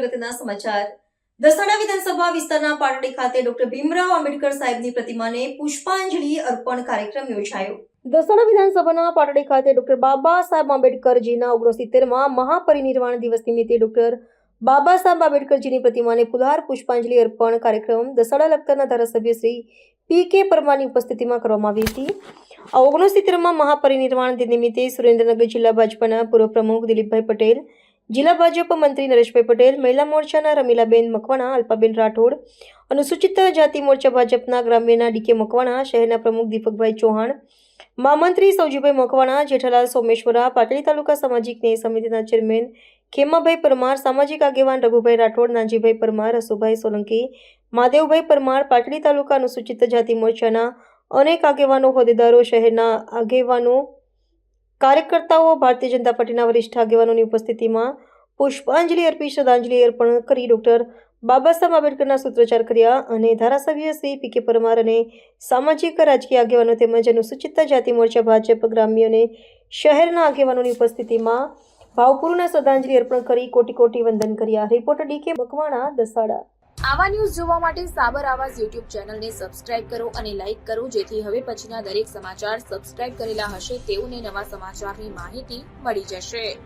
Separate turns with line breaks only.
અગત્યના સમાચાર દસાડા વિધાનસભા વિસ્તારના પાટડી ખાતે ડોક્ટર ભીમરાવ આંબેડકર સાહેબની પ્રતિમાને પુષ્પાંજલિ અર્પણ કાર્યક્રમ યોજાયો. દસાડા વિધાનસભાના પાટડી ખાતે ડોક્ટર બાબા સાહેબ આંબેડકરજીના 69માં મહાપરિનિર્વાણ દિવસ નિમિત્તે ડોક્ટર બાબા સાહેબ આંબેડકરજીની પ્રતિમાને ફુલહાર પુષ્પાંજલિ અર્પણ કાર્યક્રમ દસાડા લખતરના ધારાસભ્ય શ્રી પી.કે. પરમારની ઉપસ્થિતિમાં કરવામાં આવી હતી. આ 69માં મહાપરિનિર્વાણ દિન નિમિત્તે સુરેન્દ્રનગર જિલ્લા ભાજપાના પૂર્વ પ્રમુખ દિલીપભાઈ પટેલ, જિલ્લા ભાજપ મંત્રી નરેશભાઈ પટેલ, મહિલા મોરચાના રમીલાબેન મકવાણા, અલ્પાબેન રાઠોડ, અનુસૂચિત જાતિ મોરચા ભાજપના ગ્રામ્યના ડી.કે. મકવાણા, શહેરના પ્રમુખ દીપકભાઈ ચૌહાણ, મહામંત્રી સૌજીભાઈ મકવાણા, જેઠાલાલ સોમેશ્વરા, પાટડી તાલુકા સામાજિક ન્યાય સમિતિના ચેરમેન ખેમાભાઈ પરમાર, સામાજિક આગેવાન રઘુભાઈ રાઠોડ, નાનજીભાઈ પરમાર, હસુભાઈ સોલંકી, મહાદેવભાઈ પરમાર, પાટડી તાલુકા અનુસૂચિત જાતિ મોરચાના અનેક આગેવાનો, હોદ્દેદારો, શહેરના આગેવાનો, કાર્યકર્તાઓ, ભારતીય જનતા પાર્ટીના વરિષ્ઠ આગેવાનોની ઉપસ્થિતિમાં પુષ્પાંજલિ અર્પી શ્રદ્ધાંજલિ અર્પણ કરી ડોક્ટર બાબા સાહેબ આંબેડકરના સૂત્રોચ્ચાર કર્યા અને ધારાસભ્ય શ્રી પી.કે. પરમાર અને સામાજિક રાજકીય આગેવાનો તેમજ અનુસૂચિત જાતિ મોરચા ભાજપ ગ્રામ્ય અને શહેરના આગેવાનોની ઉપસ્થિતિમાં ભાવપૂર્ણ શ્રદ્ધાંજલિ અર્પણ કરી કોટી કોટી વંદન કર્યા. રિપોર્ટર ડી.કે. મકવાણા, દસાડા.
આવા ન્યૂઝ જોવા માટે સાબર આવાઝ યુટ્યુબ ચેનલને સબસ્ક્રાઇબ કરો અને લાઇક કરો, જેથી હવે પછીના દરેક સમાચાર સબસ્ક્રાઇબ કરેલા હશે તેઓને નવા સમાચારની માહિતી મળી જશે.